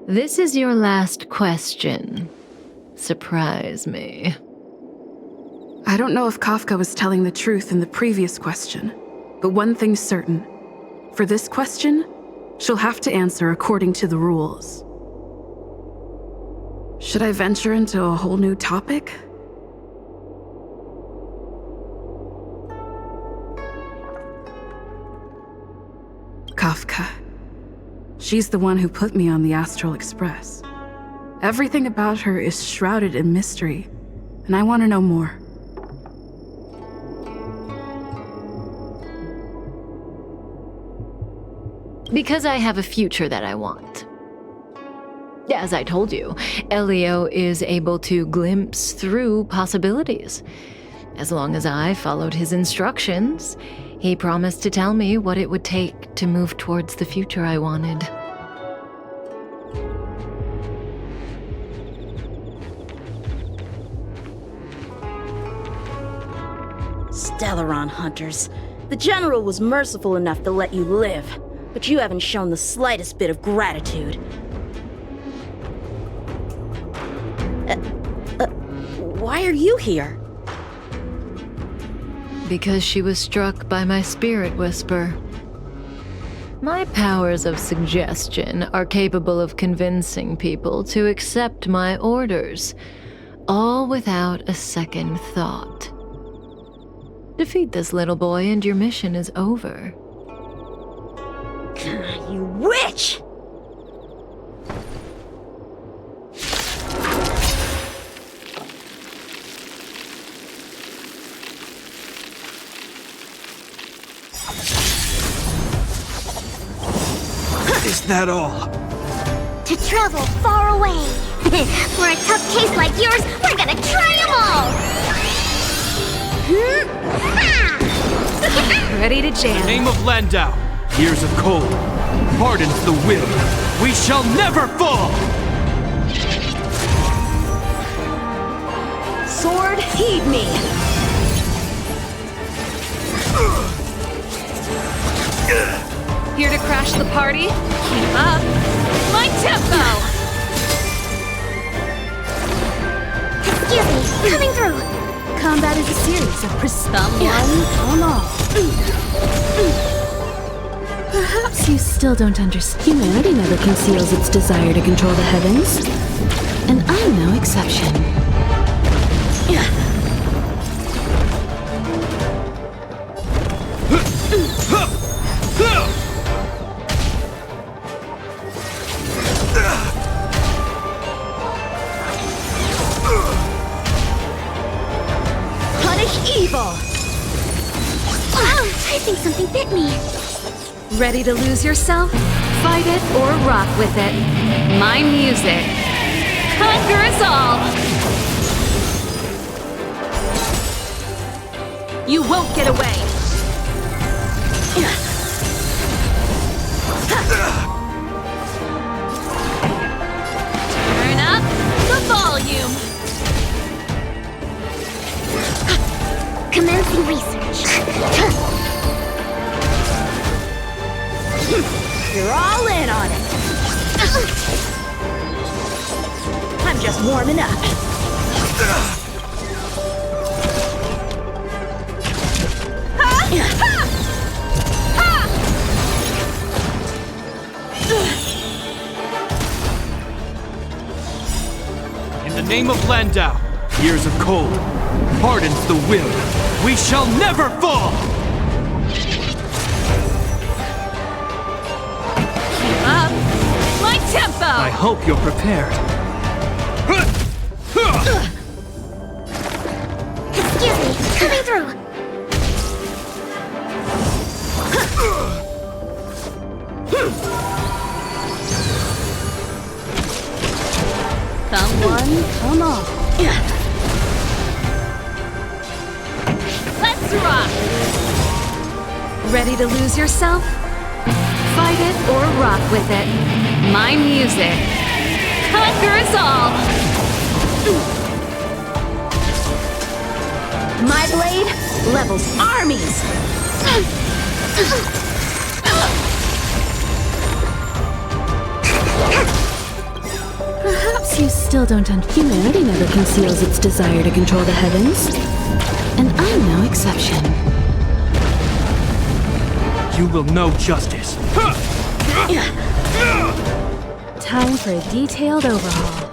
This is your last question. Surprise me. I don't know if Kafka was telling the truth in the previous question, but one thing's certain. For this question, she'll have to answer according to the rules. Should I venture into a whole new topic? Kafka. She's the one who put me on the Astral Express. Everything about her is shrouded in mystery, and I want to know more. Because I have a future that I want. As I told you, Elio is able to glimpse through possibilities. As long as I followed his instructions, he promised to tell me what it would take to move towards the future I wanted. Stellaron hunters. The General was merciful enough to let you live, but you haven't shown the slightest bit of gratitude. Why are you here? Because she was struck by my spirit whisper. My powers of suggestion are capable of convincing people to accept my orders, all without a second thought. Defeat this little boy and your mission is over. You witch! Is that all? To travel far away. For a tough case like yours, we're gonna try them all! Ready to jam. In the name of Landau, years of cold, pardons the will. We shall never fall! Sword, heed me! Here to crash the party? Keep up. My tempo! Excuse me, coming through! Combat is a series of Perhaps you still don't understand. Humanity never conceals its desire to control the heavens. And I'm no exception. Punish evil! Wow, I think something bit me. Ready to lose yourself? Fight it or rock with it. My music. Conquer us all! You won't get away! Turn up the volume! Commencing research. You're all in on it! I'm just warming up. In the name of Landau, years of cold, pardons the will. We shall never fall! Keep up! My tempo! I hope you're prepared. Excuse me, coming through. Come one, come all. Let's rock! Ready to lose yourself? Fight it or rock with it. My music. Conquer us all! My blade levels armies! still don't understand. Humanity never conceals its desire to control the heavens. And I'm no exception. You will know justice. Time for a detailed overhaul.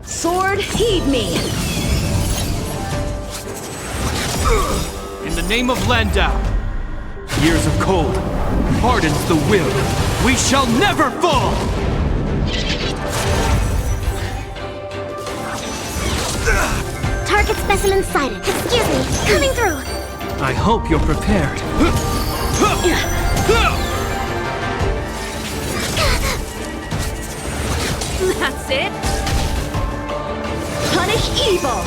Sword, heed me! In the name of Landau, years of cold hardens the will. We shall never fall! Target specimen sighted. Excuse me, coming through. I hope you're prepared. That's it! Punish evil!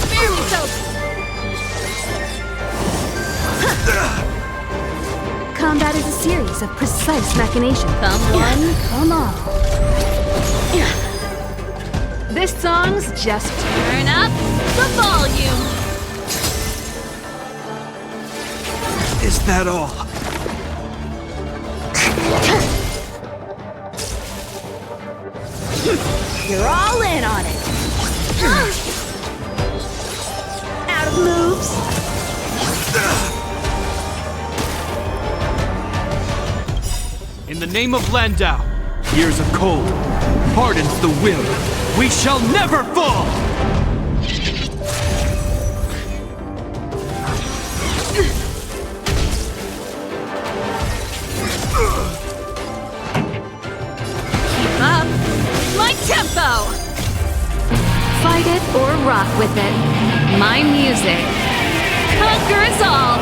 Spare me so! Combat is a series of precise machinations. Come one, come all. This song's just Turn up the volume! Is that all? You're all in on it! Out of moves! In the name of Landau, years of cold hardens the will. We shall never fall! Keep up my tempo! Fight it or rock with it. My music conquers all.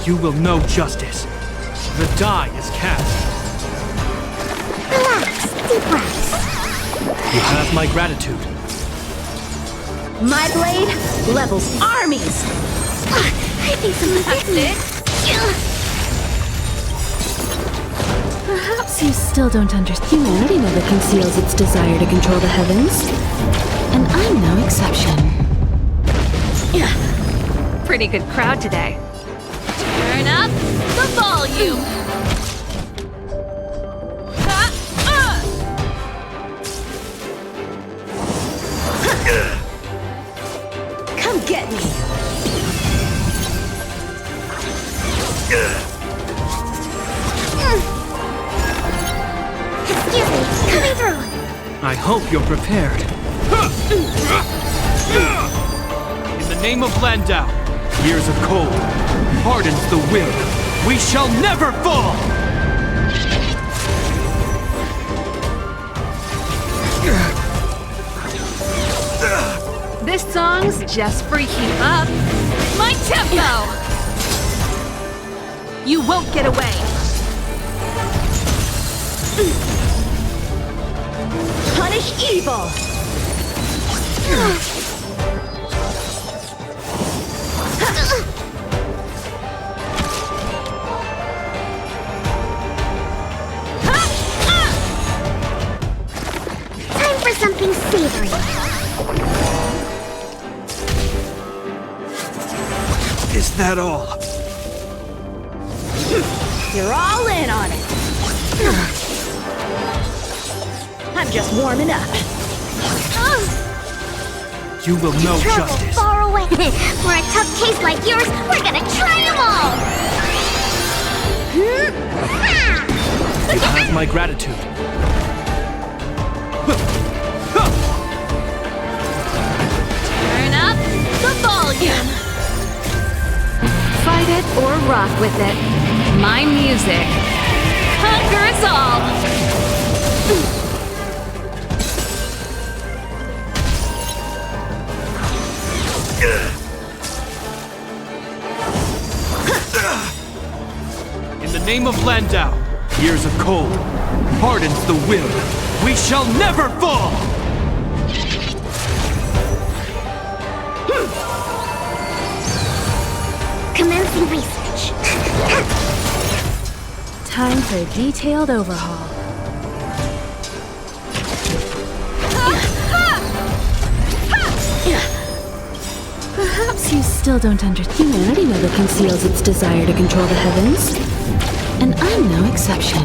You will know justice. The die is cast. Relax, deep breaths. You have my gratitude. My blade levels armies! I think someone bit me. Perhaps you still don't understand. Humanity never conceals its desire to control the heavens. And I'm no exception. Pretty good crowd today. Turn up the volume! Come get me! Excuse me, coming through. I hope you're prepared. In the name of Landau, years of cold hardens the will. We shall never fall! This song's just for you. Keep up my tempo! You won't get away! Punish evil! Time for something savory. Is that all? You're all in on it! I'm just warming up. You will know Travel justice. far away. For a tough case like yours, we're gonna try them all. You have my gratitude. Turn up the volume! Fight it or rock with it. My music conquers all. In the name of Landau, years of cold hardens the will. We shall never fall! Commencing research. Time for a detailed overhaul. Perhaps you still don't understand. Humanity never conceals its desire to control the heavens. And I'm no exception.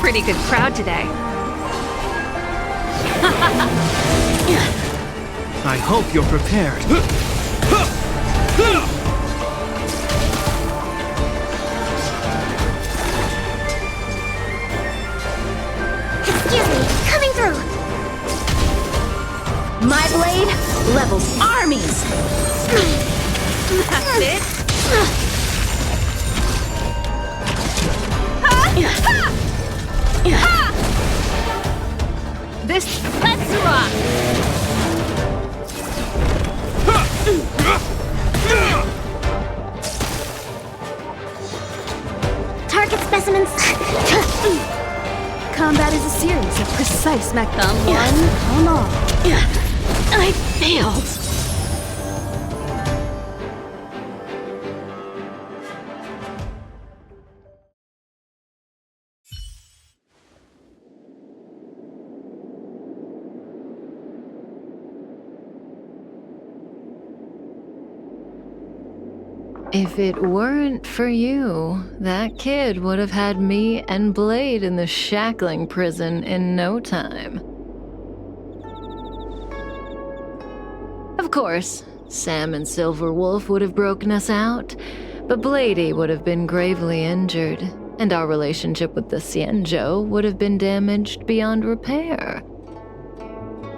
Pretty good crowd today. I hope you're prepared. Excuse me, coming through. My blade levels armies! That's it. This let's rock. Target specimens. Combat is a series of precise mech. Come one, come all. I failed! If it weren't for you, that kid would have had me and Blade in the shackling prison in no time. Of course, Sam and Silverwolf would have broken us out, but Blady would have been gravely injured, and our relationship with the Xianzhou would have been damaged beyond repair.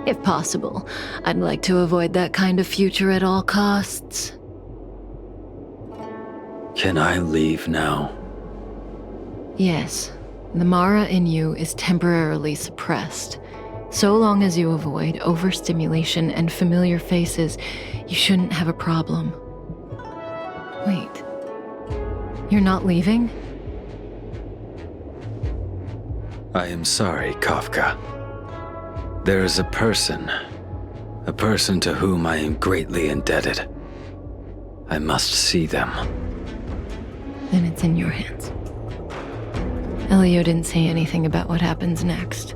If possible, I'd like to avoid that kind of future at all costs. Can I leave now? Yes, the Mara in you is temporarily suppressed. So long as you avoid overstimulation and familiar faces, you shouldn't have a problem. Wait, you're not leaving? I am sorry, Kafka. There is a person to whom I am greatly indebted. I must see them. Then it's in your hands. Elio didn't say anything about what happens next.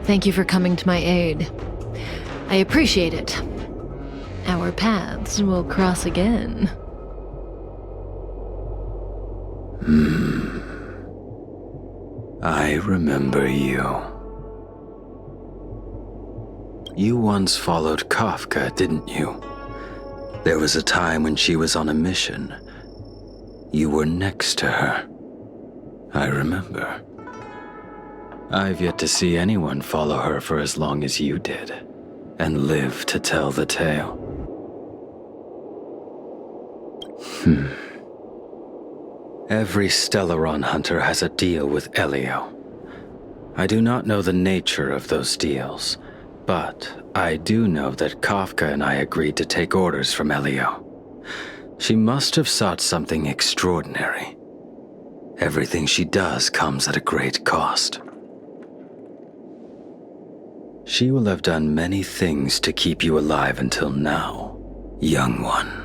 Thank you for coming to my aid. I appreciate it. Our paths will cross again. I remember you. You once followed Kafka, didn't you? There was a time when she was on a mission. You were next to her. I remember. I've yet to see anyone follow her for as long as you did, and live to tell the tale. Every Stellaron hunter has a deal with Elio. I do not know the nature of those deals, but I do know that Kafka and I agreed to take orders from Elio. She must have sought something extraordinary. Everything she does comes at a great cost. She will have done many things to keep you alive until now, young one.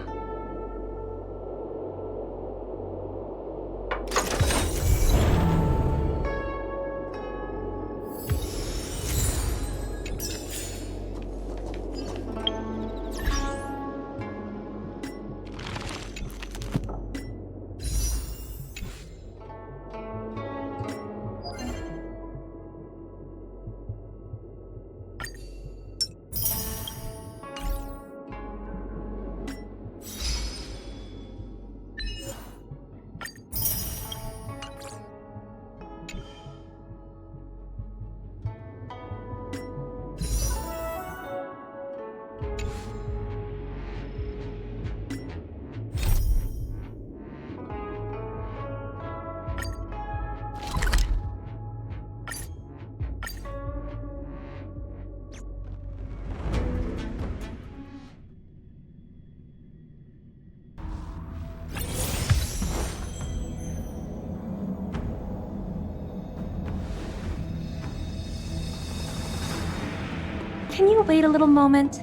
Can you wait a little moment?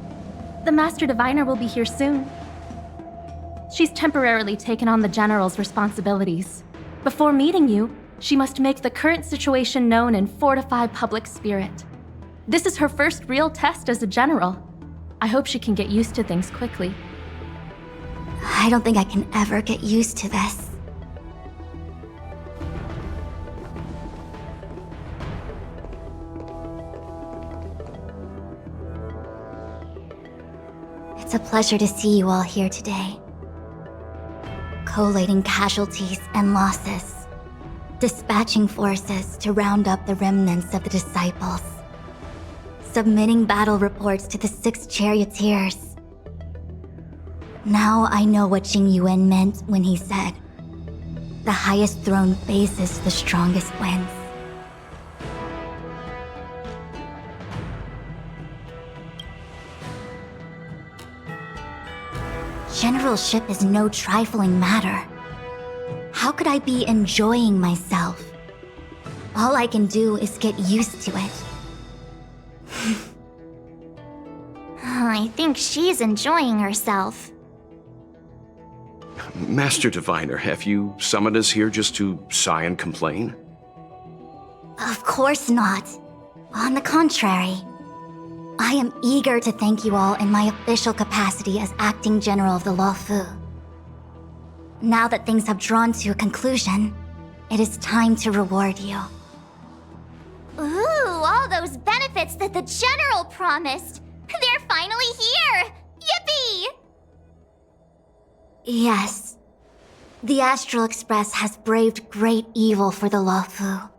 The Master Diviner will be here soon. She's temporarily taken on the General's responsibilities. Before meeting you, she must make the current situation known and fortify public spirit. This is her first real test as a General. I hope she can get used to things quickly. I don't think I can ever get used to this. It's a pleasure to see you all here today. Collating casualties and losses. Dispatching forces to round up the remnants of the disciples. Submitting battle reports to the 6 charioteers. Now I know what Jing Yuan meant when he said, "The highest throne faces the strongest wins." Generalship is no trifling matter. How could I be enjoying myself? All I can do is get used to it. I think she's enjoying herself. Master Diviner, have you summoned us here just to sigh and complain? Of course not. On the contrary, I am eager to thank you all in my official capacity as acting general of the Luofu. Now that things have drawn to a conclusion, it is time to reward you. Ooh, all those benefits that the General promised! They're finally here! Yippee! Yes. The Astral Express has braved great evil for the Luofu.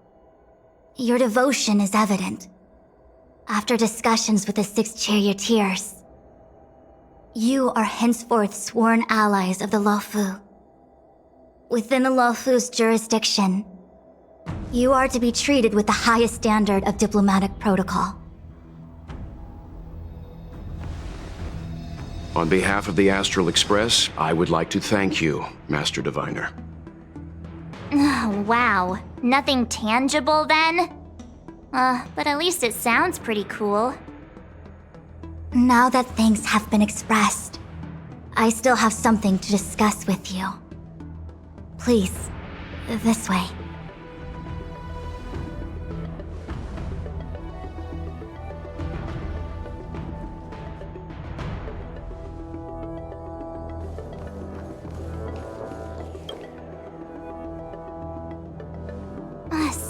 Your devotion is evident. After discussions with the 6 charioteers, you are henceforth sworn allies of the Luofu. Within the Luofu's jurisdiction, you are to be treated with the highest standard of diplomatic protocol. On behalf of the Astral Express, I would like to thank you, Master Diviner. Wow, nothing tangible then? But at least it sounds pretty cool. Now that things have been expressed, I still have something to discuss with you. Please, this way.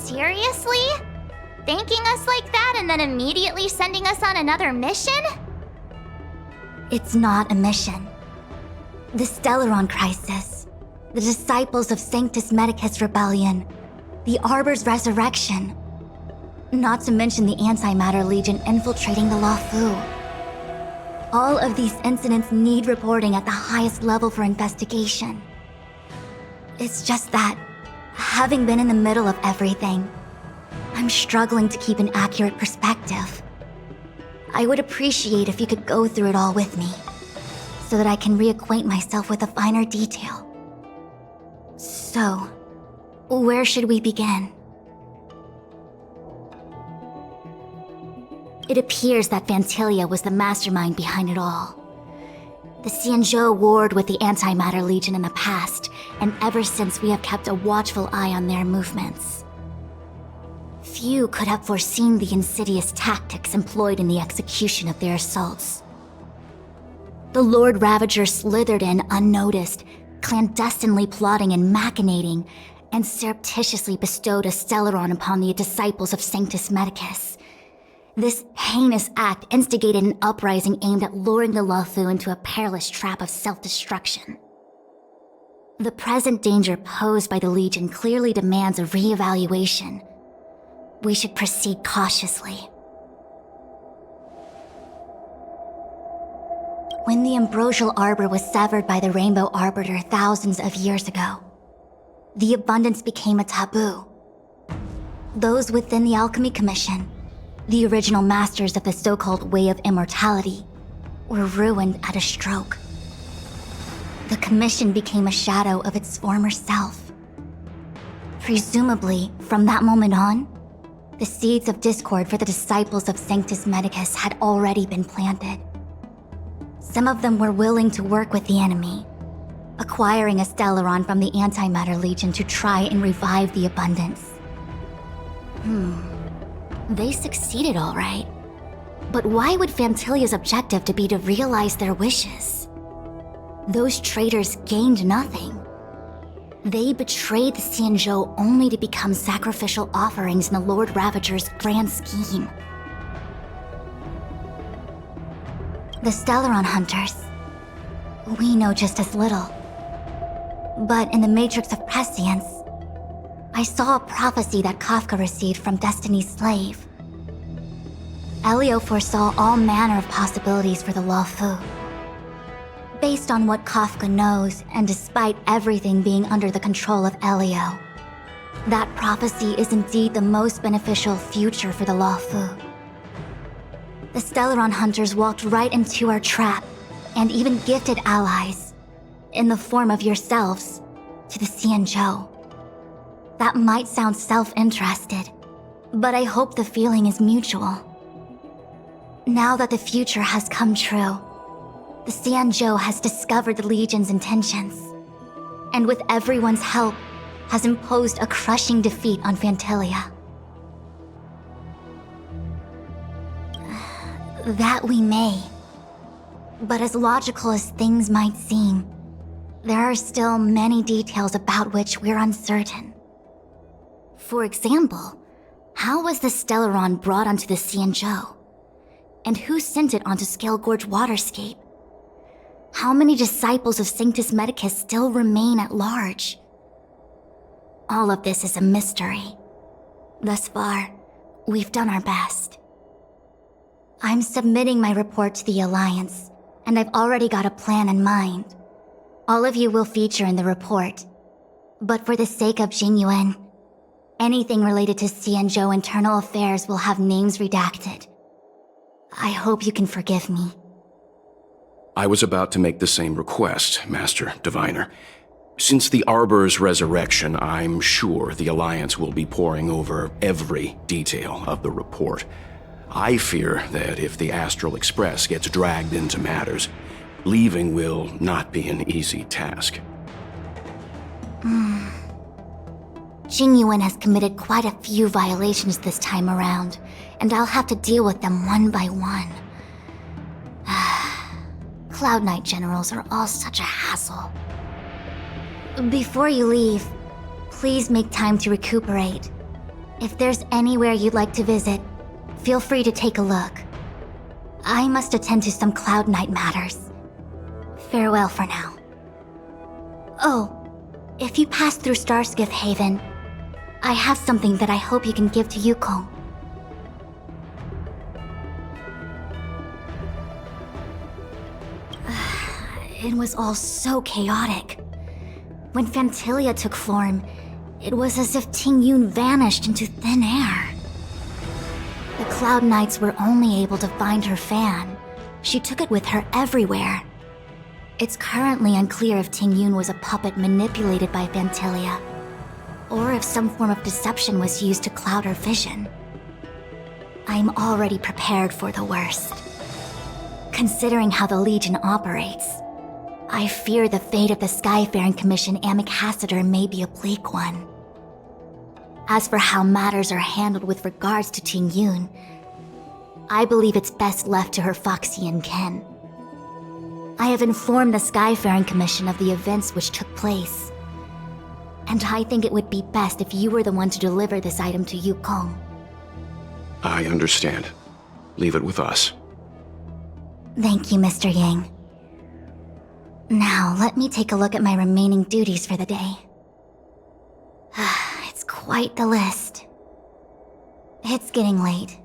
Seriously? Thanking us like that and then immediately sending us on another mission? It's not a mission. The Stellaron Crisis, the Disciples of Sanctus Medicus Rebellion, the Arbor's resurrection, not to mention the Antimatter Legion infiltrating the Luofu. All of these incidents need reporting at the highest level for investigation. It's just that, having been in the middle of everything, I'm struggling to keep an accurate perspective. I would appreciate if you could go through it all with me, so that I can reacquaint myself with a finer detail. So, where should we begin? It appears that Vantilia was the mastermind behind it all. The Xianzhou warred with the Antimatter Legion in the past, and ever since we have kept a watchful eye on their movements. Few could have foreseen the insidious tactics employed in the execution of their assaults. The Lord Ravager slithered in unnoticed, clandestinely plotting and machinating, and surreptitiously bestowed a Stellaron upon the disciples of Sanctus Medicus. This heinous act instigated an uprising aimed at luring the Luofu into a perilous trap of self-destruction. The present danger posed by the Legion clearly demands a re-evaluation. We should proceed cautiously. When the ambrosial arbor was severed by the Rainbow Arbiter thousands of years ago, the abundance became a taboo. Those within the Alchemy Commission, the original masters of the so-called Way of Immortality, were ruined at a stroke. The Commission became a shadow of its former self. Presumably, from that moment on, The seeds of discord for the disciples of Sanctus Medicus had already been planted. Some of them were willing to work with the enemy, acquiring a Stellaron from the Antimatter Legion to try and revive the Abundance. They succeeded all right. But why would Fantilia's objective to be to realize their wishes? Those traitors gained nothing. They betrayed the Xianzhou only to become sacrificial offerings in the Lord Ravager's grand scheme. The Stellaron Hunters. We know just as little. But in the Matrix of Prescience, I saw a prophecy that Kafka received from Destiny's slave. Elio foresaw all manner of possibilities for the Luofu. Based on what Kafka knows, and despite everything being under the control of Elio, that prophecy is indeed the most beneficial future for the Luofu. The Stellaron Hunters walked right into our trap, and even gifted allies, in the form of yourselves, to the Xianzhou. That might sound self-interested, but I hope the feeling is mutual. Now that the future has come true, the Xianzhou has discovered the Legion's intentions, and with everyone's help, has imposed a crushing defeat on Fantilia. That we may. But as logical as things might seem, there are still many details about which we're uncertain. For example, how was the Stellaron brought onto the Xianzhou? And who sent it onto Scale Gorge Waterscape? How many disciples of Sanctus Medicus still remain at large? All of this is a mystery. Thus far, we've done our best. I'm submitting my report to the Alliance, and I've already got a plan in mind. All of you will feature in the report. But for the sake of Jingyuan, anything related to Xianzhou internal affairs will have names redacted. I hope you can forgive me. I was about to make the same request, Master Diviner. Since the Arbor's resurrection, I'm sure the Alliance will be poring over every detail of the report. I fear that if the Astral Express gets dragged into matters, leaving will not be an easy task. Jingyuan has committed quite a few violations this time around, and I'll have to deal with them one by one. Cloud Knight generals are all such a hassle. Before you leave, please make time to recuperate. If there's anywhere you'd like to visit, feel free to take a look. I must attend to some Cloud Knight matters. Farewell for now. Oh, if you pass through Starskiff Haven, I have something that I hope you can give to Yukong. It was all so chaotic. When Fantilia took form, it was as if Tingyun vanished into thin air. The Cloud Knights were only able to find her fan. She took it with her everywhere. It's currently unclear if Tingyun was a puppet manipulated by Fantilia, or if some form of deception was used to cloud her vision. I'm already prepared for the worst. Considering how the Legion operates, I fear the fate of the Skyfaring Commission Ambassador may be a bleak one. As for how matters are handled with regards to Tingyun, I believe it's best left to her Foxian kin. I have informed the Skyfaring Commission of the events which took place, and I think it would be best if you were the one to deliver this item to Yukong. I understand. Leave it with us. Thank you, Mr. Yang. Now, let me take a look at my remaining duties for the day. It's quite the list. It's getting late.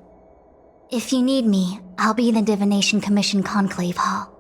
If you need me, I'll be in the Divination Commission Conclave Hall.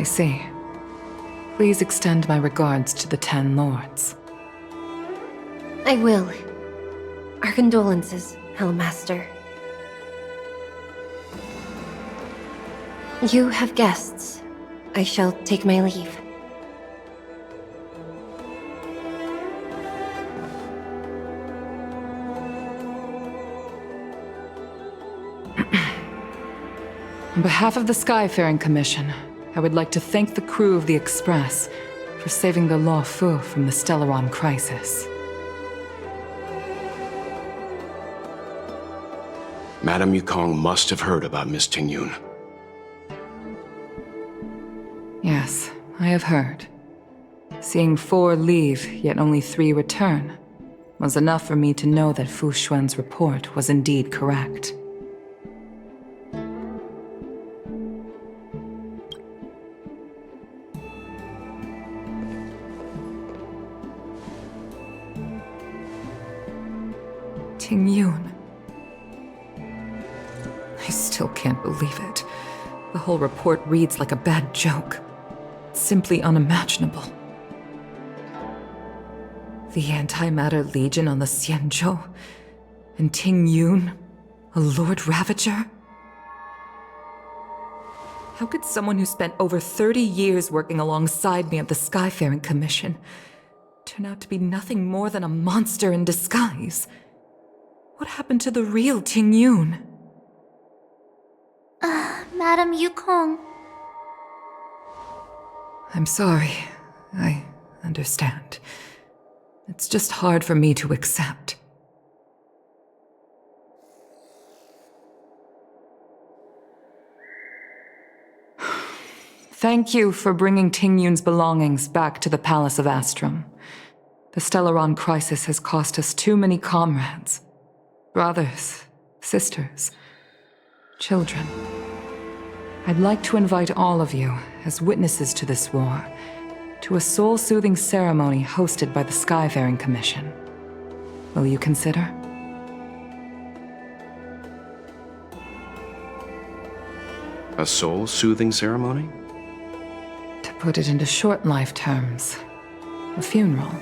I see. Please extend my regards to the 10 lords. I will. Our condolences, Hellmaster. You have guests. I shall take my leave. On behalf of the Skyfaring Commission, I would like to thank the crew of the Express for saving the Law Fu from the Stellaron crisis. Madame Yukong must have heard about Miss Tingyun. Yes, I have heard. Seeing 4 leave, yet only 3 return, was enough for me to know that Fu Xuan's report was indeed correct. Tingyun. I still can't believe it. The whole report reads like a bad joke. It's simply unimaginable. The Antimatter Legion on the Xianzhou, and Tingyun, a Lord Ravager? How could someone who spent over 30 years working alongside me at the Skyfaring Commission turn out to be nothing more than a monster in disguise? What happened to the real Tingyun? Madame Yukong. I'm sorry. I understand. It's just hard for me to accept. Thank you for bringing Tingyun's belongings back to the Palace of Astrum. The Stellaron crisis has cost us too many comrades. Brothers, sisters, children. I'd like to invite all of you, as witnesses to this war, to a soul-soothing ceremony hosted by the Skyfaring Commission. Will you consider? A soul-soothing ceremony? To put it into short life terms, a funeral.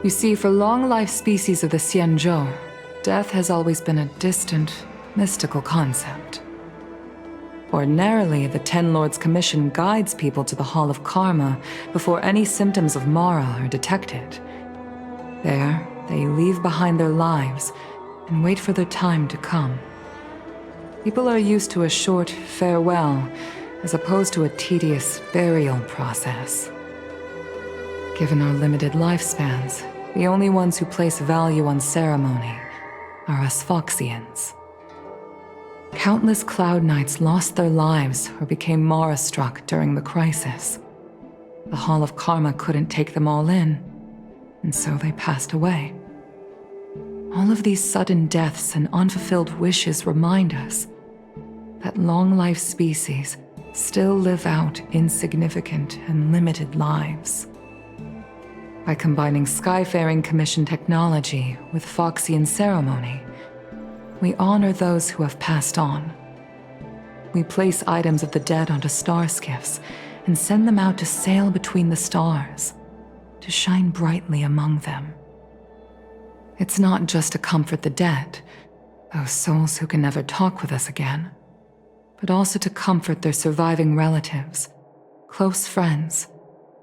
You see, for long-life species of the Xianzhou, death has always been a distant, mystical concept. Ordinarily, the Ten Lords Commission guides people to the Hall of Karma before any symptoms of Mara are detected. There, they leave behind their lives and wait for their time to come. People are used to a short farewell as opposed to a tedious burial process. Given our limited lifespans, the only ones who place value on ceremony are us Foxians. Countless Cloud Knights lost their lives or became Mara-struck during the crisis. The Hall of Karma couldn't take them all in, and so they passed away. All of these sudden deaths and unfulfilled wishes remind us that long-life species still live out insignificant and limited lives. By combining Skyfaring Commission technology with Foxian ceremony, we honor those who have passed on. We place items of the dead onto star skiffs and send them out to sail between the stars, to shine brightly among them. It's not just to comfort the dead, those souls who can never talk with us again, but also to comfort their surviving relatives, close friends,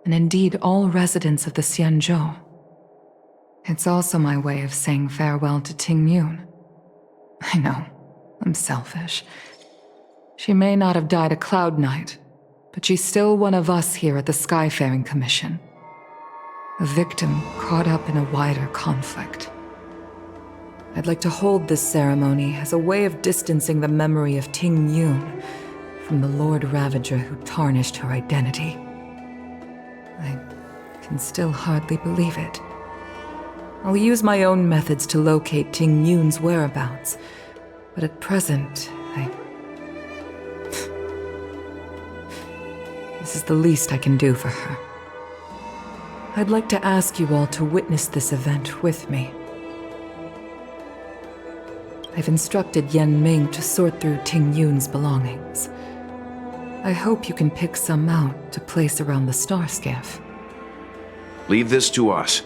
and indeed all residents of the Xianzhou. It's also my way of saying farewell to Tingyun. I know, I'm selfish. She may not have died a Cloud Knight, but she's still one of us here at the Skyfaring Commission. A victim caught up in a wider conflict. I'd like to hold this ceremony as a way of distancing the memory of Tingyun from the Lord Ravager who tarnished her identity. I can still hardly believe it. I'll use my own methods to locate Tingyun's whereabouts, but at present, This is the least I can do for her. I'd like to ask you all to witness this event with me. I've instructed Yanqing to sort through Tingyun's belongings. I hope you can pick some out to place around the star skiff. Leave this to us.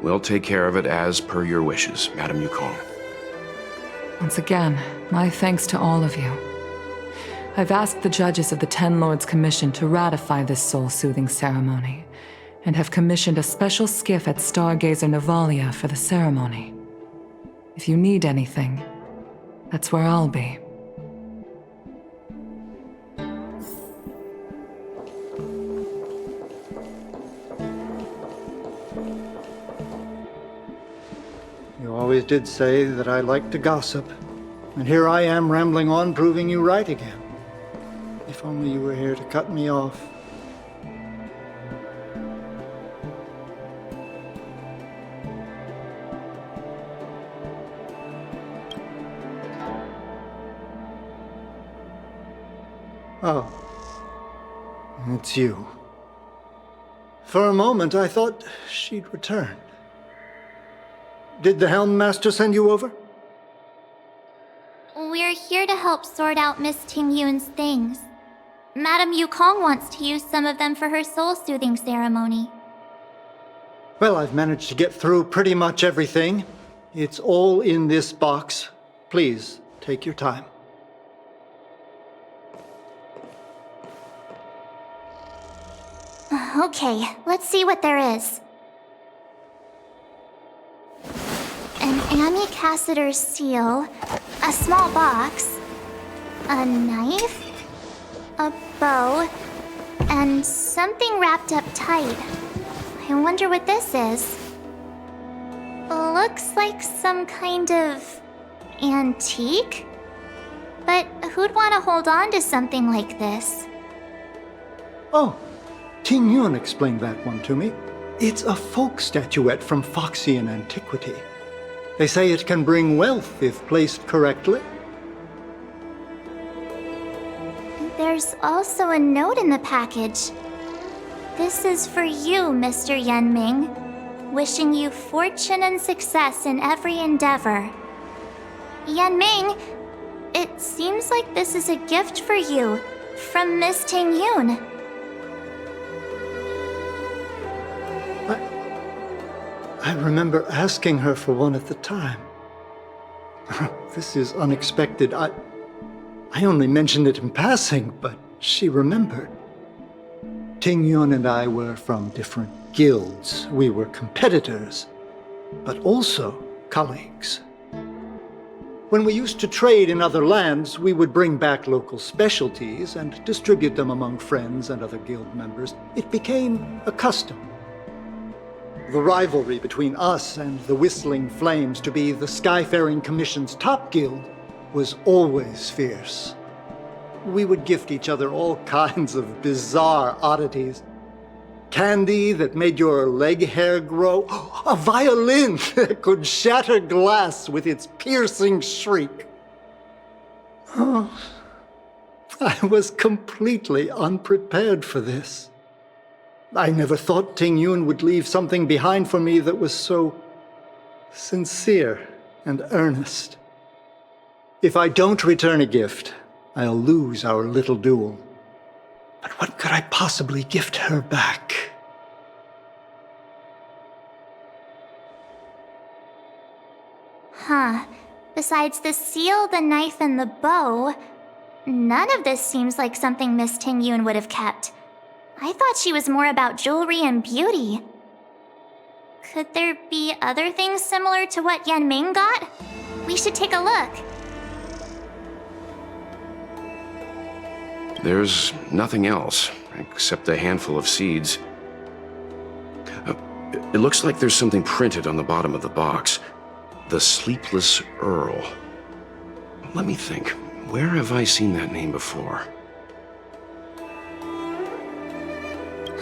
We'll take care of it as per your wishes, Madame Yukong. Once again, my thanks to all of you. I've asked the judges of the Ten Lords Commission to ratify this soul-soothing ceremony, and have commissioned a special skiff at Stargazer Navalia for the ceremony. If you need anything, that's where I'll be. You always did say that I liked to gossip, and here I am rambling on, proving you right again. If only you were here to cut me off. Oh, it's you. For a moment, I thought she'd returned. Did the Helmmaster send you over? We're here to help sort out Miss Tingyun's things. Madame Yukong wants to use some of them for her soul-soothing ceremony. Well, I've managed to get through pretty much everything. It's all in this box. Please, take your time. Okay, let's see what there is. An Amicassator's seal, a small box, a knife, a bow, and something wrapped up tight. I wonder what this is. Looks like some kind of antique? But who'd want to hold on to something like this? Oh, Ting Yun explained that one to me. It's a folk statuette from Foxian antiquity. They say it can bring wealth if placed correctly. There's also a note in the package. This is for you, Mr. Yanming. Wishing you fortune and success in every endeavor. Yanming, it seems like this is a gift for you from Miss Tingyun. I remember asking her for one at the time. This is unexpected. I only mentioned it in passing, but she remembered. Ting Yun and I were from different guilds. We were competitors, but also colleagues. When we used to trade in other lands, we would bring back local specialties and distribute them among friends and other guild members. It became a custom. The rivalry between us and the Whistling Flames to be the Skyfaring Commission's top guild was always fierce. We would gift each other all kinds of bizarre oddities. Candy that made your leg hair grow. A violin that could shatter glass with its piercing shriek. Oh, I was completely unprepared for this. I never thought Ting Yun would leave something behind for me that was so sincere and earnest. If I don't return a gift, I'll lose our little duel. But what could I possibly gift her back? Huh. Besides the seal, the knife, and the bow, none of this seems like something Miss Tingyun would have kept. I thought she was more about jewelry and beauty. Could there be other things similar to what Yanming got? We should take a look. There's nothing else, except a handful of seeds. It looks like there's something printed on the bottom of the box. The Sleepless Earl. Let me think. Where have I seen that name before?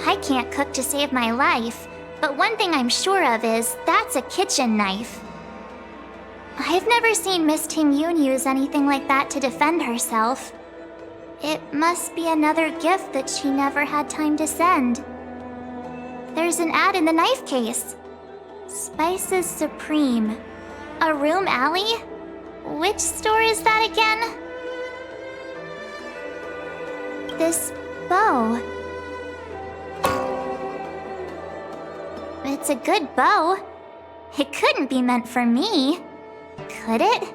I can't cook to save my life, but one thing I'm sure of is that's a kitchen knife. I've never seen Miss Tingyun use anything like that to defend herself. It must be another gift that she never had time to send. There's an ad in the knife case. Spices Supreme. A room alley? Which store is that again? This bow. It's a good bow. It couldn't be meant for me, could it?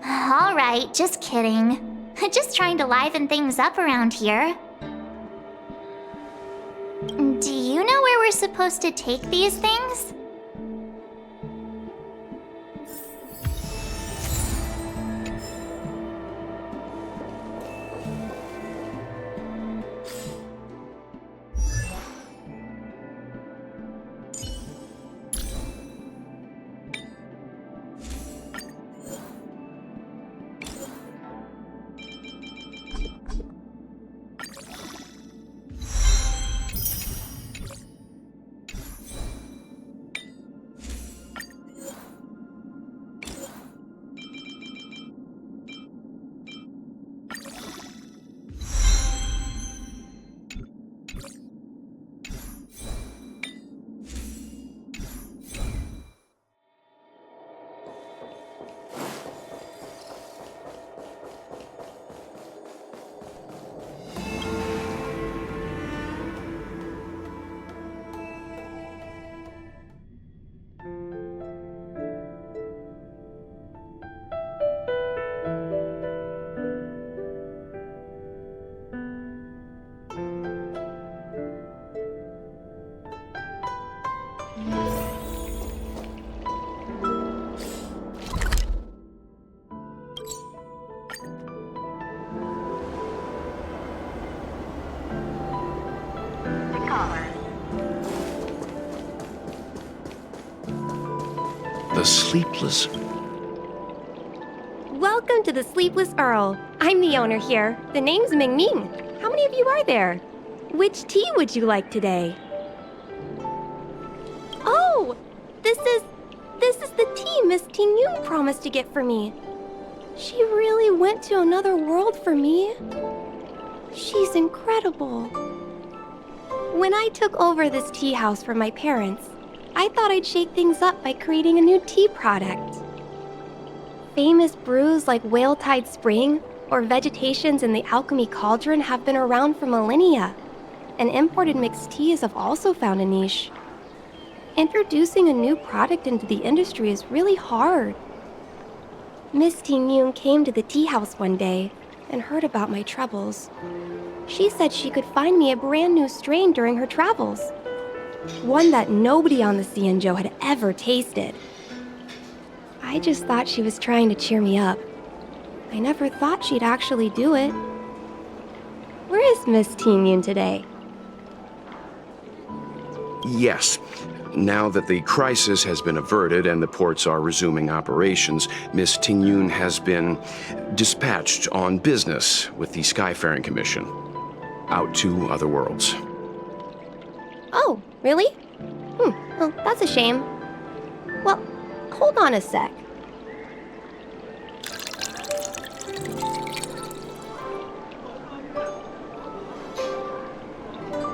Alright, just kidding. Just trying to liven things up around here. Do you know where we're supposed to take these things? The Sleepless... Welcome to the Sleepless Earl. I'm the owner here. The name's Ming Ming. How many of you are there? Which tea would you like today? Oh! This is the tea Miss Ting Yun promised to get for me. She really went to another world for me. She's incredible. When I took over this tea house from my parents, I thought I'd shake things up by creating a new tea product. Famous brews like Whale Tide Spring or Vegetations in the Alchemy Cauldron have been around for millennia, and imported mixed teas have also found a niche. Introducing a new product into the industry is really hard. Miss Ting Yun came to the tea house one day and heard about my troubles. She said she could find me a brand new strain during her travels. One that nobody on the Xianzhou had ever tasted. I just thought she was trying to cheer me up. I never thought she'd actually do it. Where is Miss Ting Yun today? Yes. Now that the crisis has been averted and the ports are resuming operations, Miss Ting Yun has been dispatched on business with the Skyfaring Commission, out to other worlds. Oh, really? Well, that's a shame. Well, hold on a sec.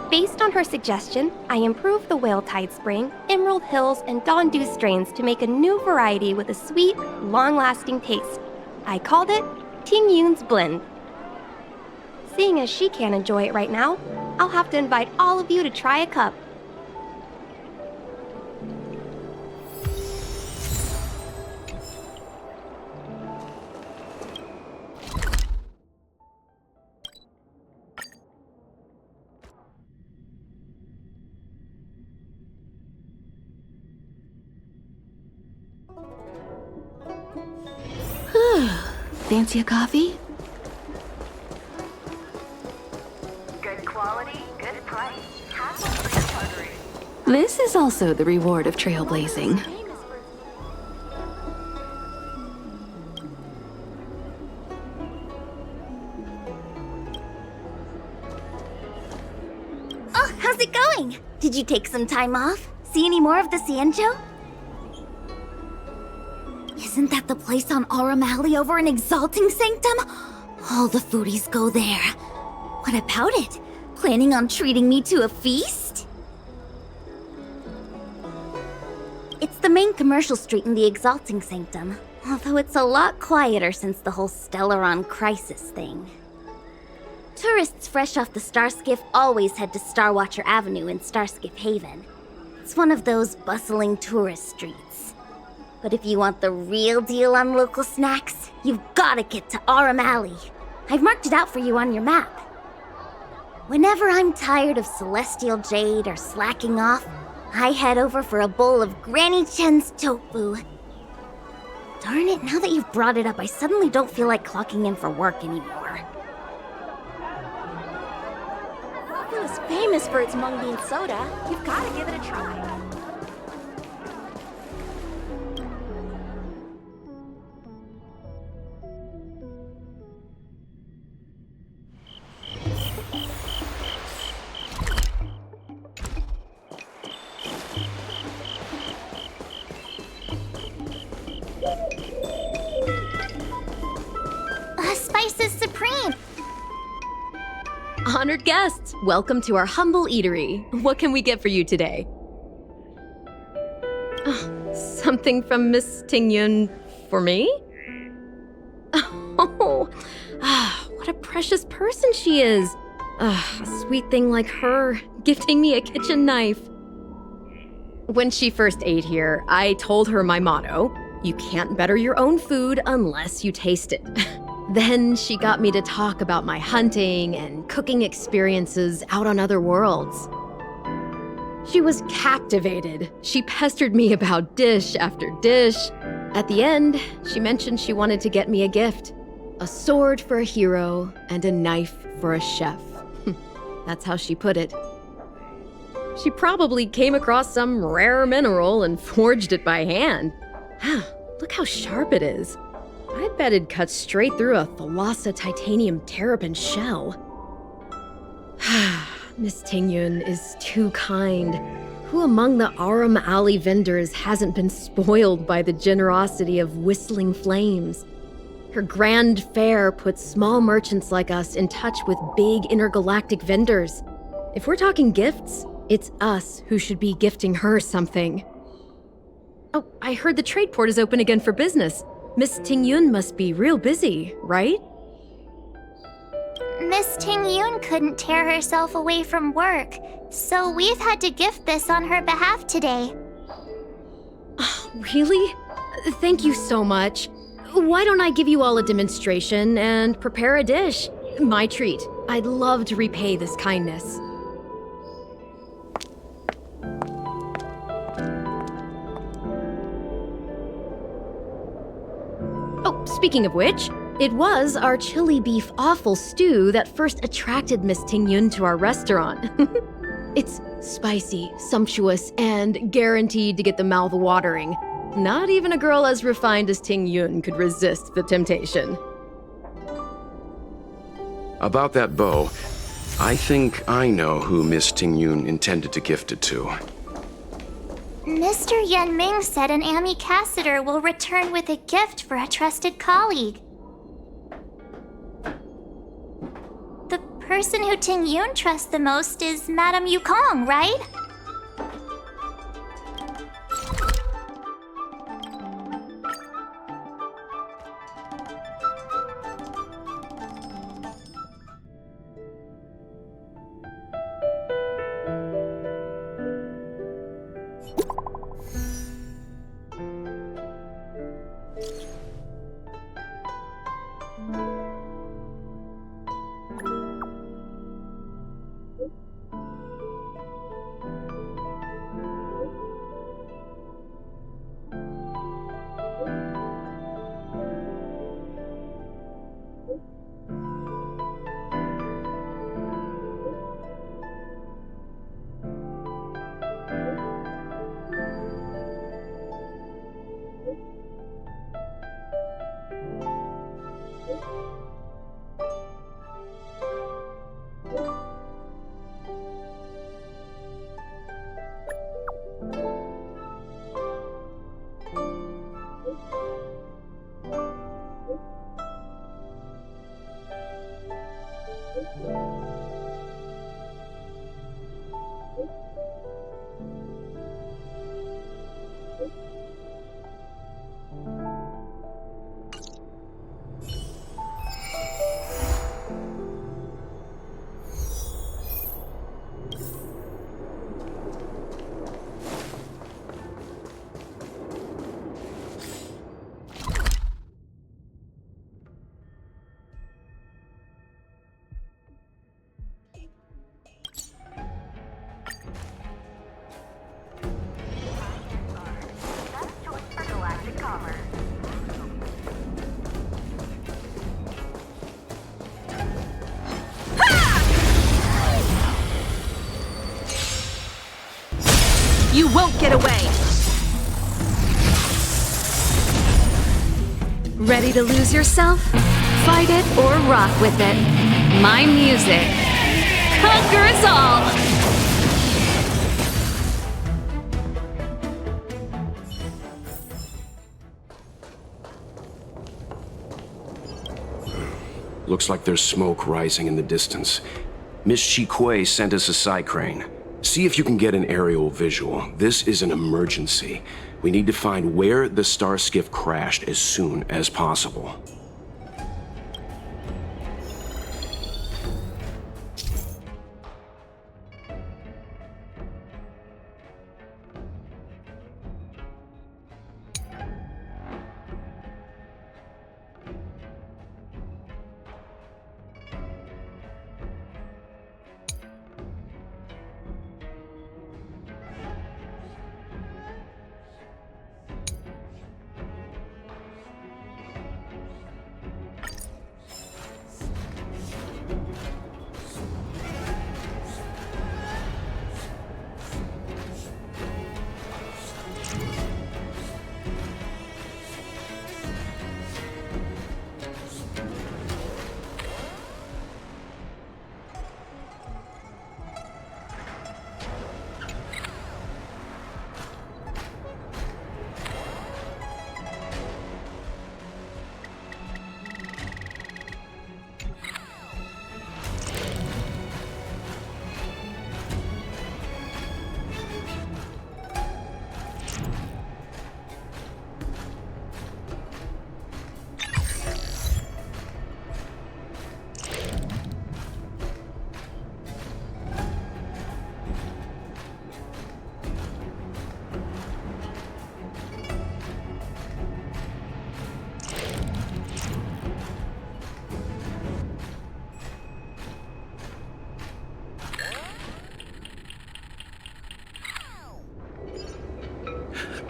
Based on her suggestion, I improved the Whale Tide Spring, Emerald Hills, and Dawn Dew strains to make a new variety with a sweet, long-lasting taste. I called it Ting Yun's Blend. Seeing as she can't enjoy it right now, I'll have to invite all of you to try a cup. Fancy a coffee? Good quality, good price. Half This is also the reward of trailblazing. Oh, how's it going? Did you take some time off? See any more of the Xianzhou? Isn't that the place on Aurum Alley over in Exalting Sanctum? All the foodies go there. What about it? Planning on treating me to a feast? It's the main commercial street in the Exalting Sanctum. Although it's a lot quieter since the whole Stellaron crisis thing. Tourists fresh off the Starskiff always head to Starwatcher Avenue in Starskiff Haven. It's one of those bustling tourist streets. But if you want the real deal on local snacks, you've gotta get to Aurum Alley. I've marked it out for you on your map. Whenever I'm tired of Celestial Jade or slacking off, I head over for a bowl of Granny Chen's tofu. Darn it, now that you've brought it up, I suddenly don't feel like clocking in for work anymore. It was famous for its mung bean soda. You've gotta give it a try. Spices Supreme! Honored guests, welcome to our humble eatery. What can we get for you today? Something from Miss Tingyun for me? Oh, what a precious person she is. A sweet thing like her, gifting me a kitchen knife. When she first ate here, I told her my motto, you can't better your own food unless you taste it. Then she got me to talk about my hunting and cooking experiences out on other worlds. She was captivated. She pestered me about dish after dish. At the end, she mentioned she wanted to get me a gift. A sword for a hero and a knife for a chef. That's how she put it. She probably came across some rare mineral and forged it by hand. Look how sharp it is. I bet it'd cut straight through a Thalassa titanium terrapin shell. Miss Tingyun is too kind. Who among the Aurum Alley vendors hasn't been spoiled by the generosity of whistling flames? Her grand fare puts small merchants like us in touch with big intergalactic vendors. If we're talking gifts, it's us who should be gifting her something. Oh, I heard the trade port is open again for business. Miss Tingyun must be real busy, right? Miss Tingyun couldn't tear herself away from work, so we've had to gift this on her behalf today. Really? Thank you so much. Why don't I give you all a demonstration and prepare a dish? My treat. I'd love to repay this kindness. Oh, speaking of which, it was our chili beef offal stew that first attracted Miss Tingyun to our restaurant. It's spicy, sumptuous, and guaranteed to get the mouth watering. Not even a girl as refined as Tingyun could resist the temptation. About that bow, I think I know who Miss Tingyun intended to gift it to. Mr. Yanqing said an ambassador will return with a gift for a trusted colleague. The person who Tingyun trusts the most is Madame Yukong, right? You won't get away! Ready to lose yourself? Fight it or rock with it. My music conquers all! Looks like there's smoke rising in the distance. Miss Chiquet sent us a psycrane. See if you can get an aerial visual. This is an emergency. We need to find where the star skiff crashed as soon as possible.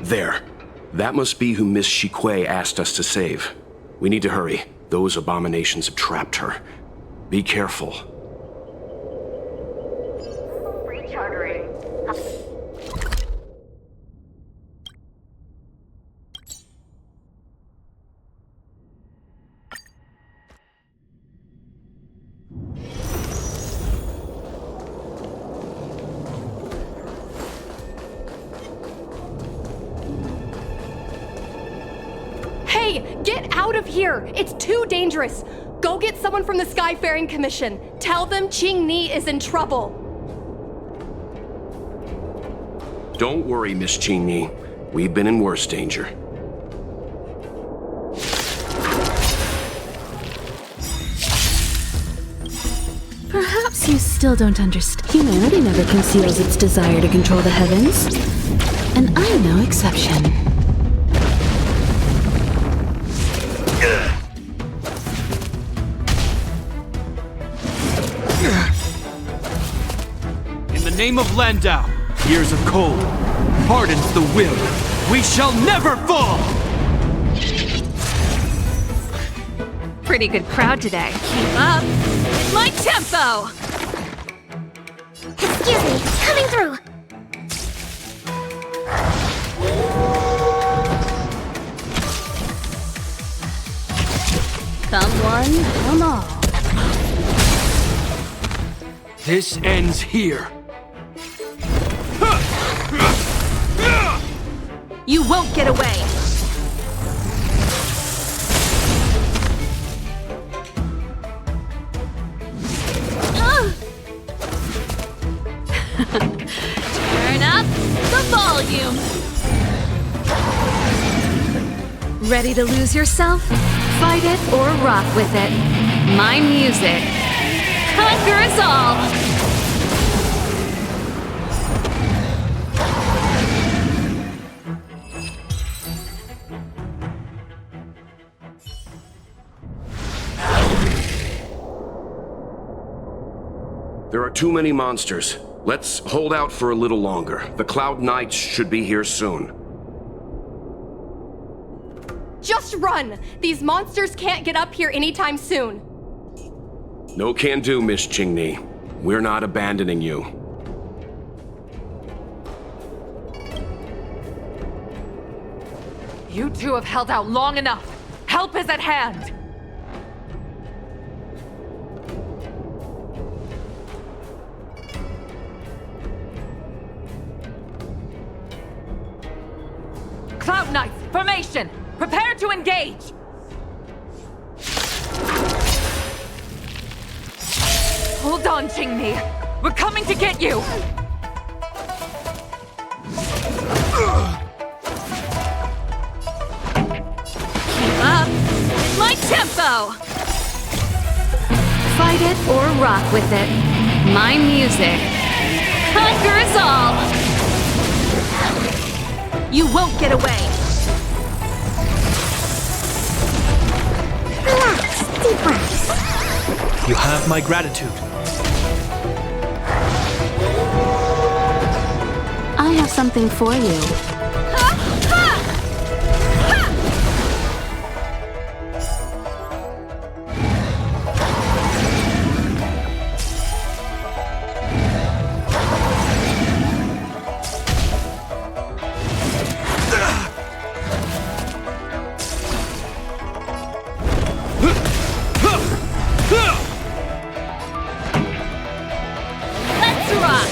There. That must be who Miss Chiquet asked us to save. We need to hurry. Those abominations have trapped her. Be careful. Rechartering. Hey, get out of here! It's too dangerous! Go get someone from the Skyfaring Commission. Tell them Qing-Ni is in trouble. Don't worry, Miss Qing-Ni. We've been in worse danger. Perhaps you still don't understand. Humanity never conceals its desire to control the heavens. And I'm no exception. In the name of Landau, years of cold, hardens the will. We shall never fall! Pretty good crowd today. Keep up! It's my tempo! Excuse me, coming through! Come one, come all. This ends here. You won't get away! Turn up the volume! Ready to lose yourself? Fight it or rock with it. My music conquers all! There are too many monsters. Let's hold out for a little longer. The Cloud Knights should be here soon. Just run! These monsters can't get up here anytime soon. No can do, Miss Qing-Ni. We're not abandoning you. You two have held out long enough. Help is at hand. Cloud Knights, formation! Prepare to engage! Hold on, Qingmi. We're coming to get you! Keep up! It's my tempo! Fight it or rock with it. My music conquers all! You won't get away! Relax, deep breaths. You have my gratitude. I have something for you. Let's rock!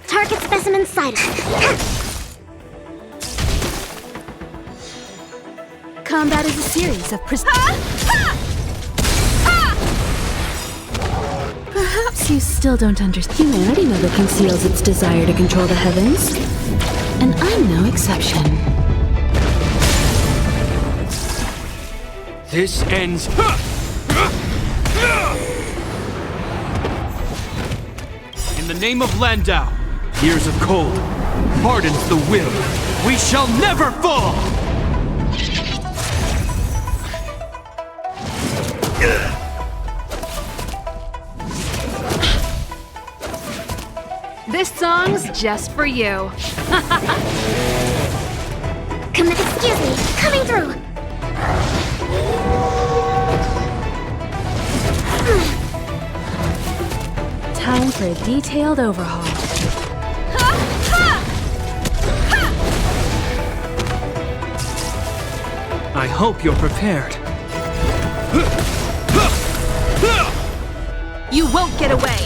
Target specimen sighted. Combat is a series of Perhaps you still don't understand. Humanity never conceals its desire to control the heavens. And I'm no exception. This ends. In the name of Landau, years of cold hardens the will. We shall never fall! This song's just for you. Excuse me, coming through. Time for a detailed overhaul. I hope you're prepared. You won't get away!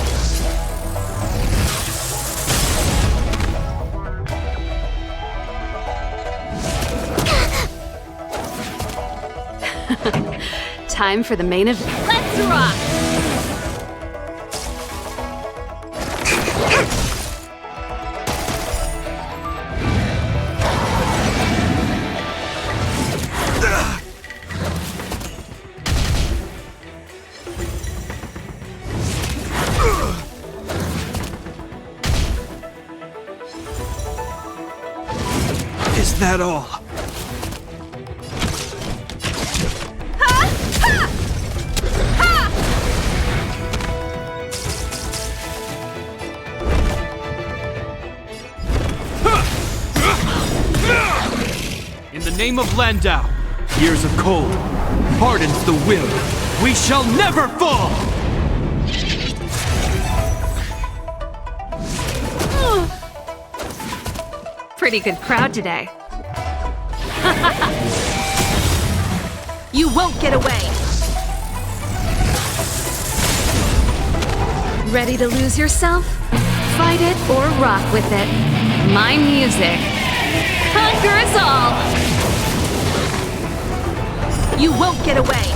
Time for the main event. Let's rock! Is that all? In the name of Landau, years of cold hardens the will. We shall never fall! Pretty good crowd today. You won't get away! Ready to lose yourself? Fight it or rock with it. My music conquers all! You won't get away!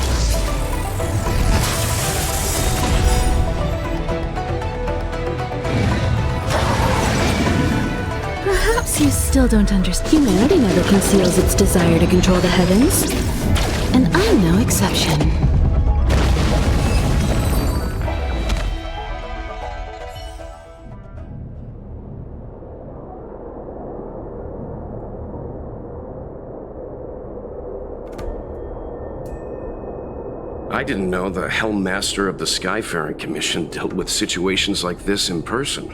Perhaps you still don't understand. Humanity never conceals its desire to control the heavens. And I'm no exception. I didn't know the Helm Master of the Skyfaring Commission dealt with situations like this in person.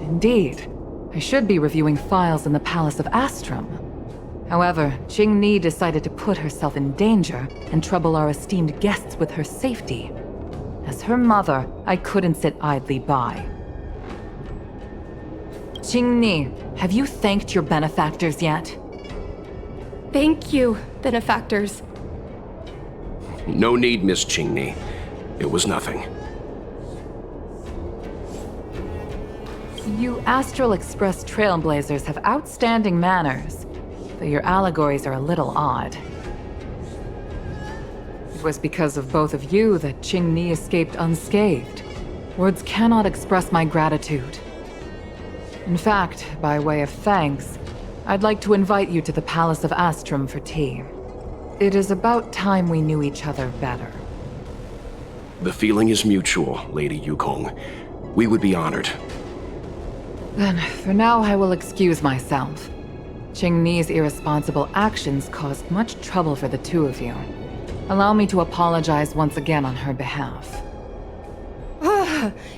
Indeed. I should be reviewing files in the Palace of Astrum. However, Qingni decided to put herself in danger and trouble our esteemed guests with her safety. As her mother, I couldn't sit idly by. Qingni, have you thanked your benefactors yet? Thank you, benefactors. No need, Miss Qingni. It was nothing. You Astral Express trailblazers have outstanding manners, though your allegories are a little odd. It was because of both of you that Qingni escaped unscathed. Words cannot express my gratitude. In fact, by way of thanks, I'd like to invite you to the Palace of Astrum for tea. It is about time we knew each other better. The feeling is mutual, Lady Yukong. We would be honored. Then, for now, I will excuse myself. Qingni's irresponsible actions caused much trouble for the two of you. Allow me to apologize once again on her behalf.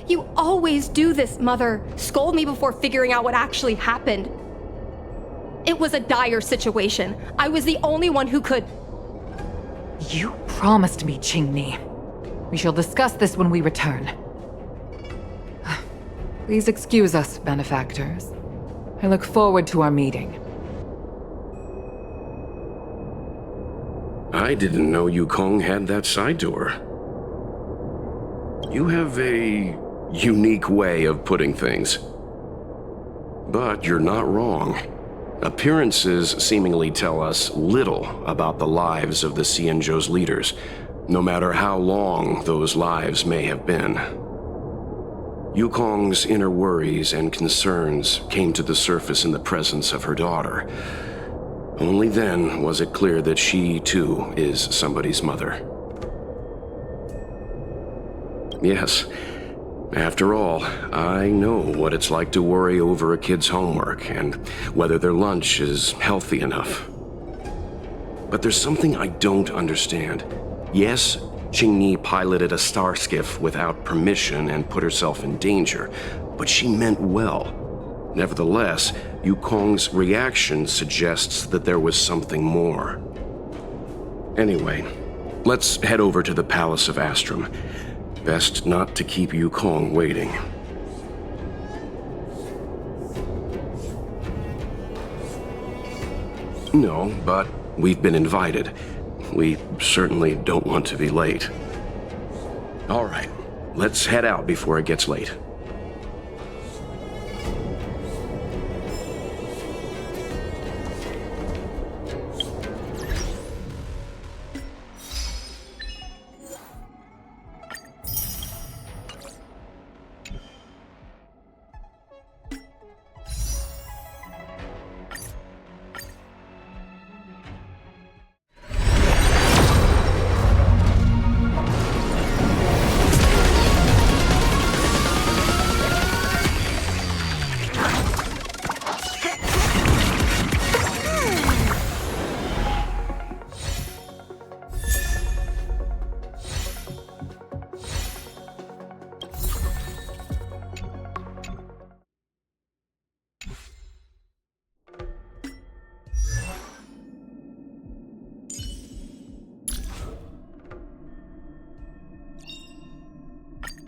You always do this, Mother. Scold me before figuring out what actually happened. It was a dire situation. I was the only one who could... You promised me, Qingni. We shall discuss this when we return. Please excuse us, benefactors. I look forward to our meeting. I didn't know Yukong had that side to her. You have a unique way of putting things. But you're not wrong. Appearances seemingly tell us little about the lives of the Xianzhou's leaders, no matter how long those lives may have been. Yukong's inner worries and concerns came to the surface in the presence of her daughter. Only then was it clear that she, too, is somebody's mother. Yes, after all, I know what it's like to worry over a kid's homework and whether their lunch is healthy enough. But there's something I don't understand. Yes, Qingni piloted a star skiff without permission and put herself in danger, but she meant well. Nevertheless, Yukong's reaction suggests that there was something more. Anyway, let's head over to the Palace of Astrum. Best not to keep Yukong waiting. No, but we've been invited. We certainly don't want to be late. All right, let's head out before it gets late.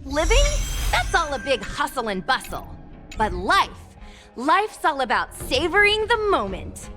Living? That's all a big hustle and bustle. But life's all about savoring the moment.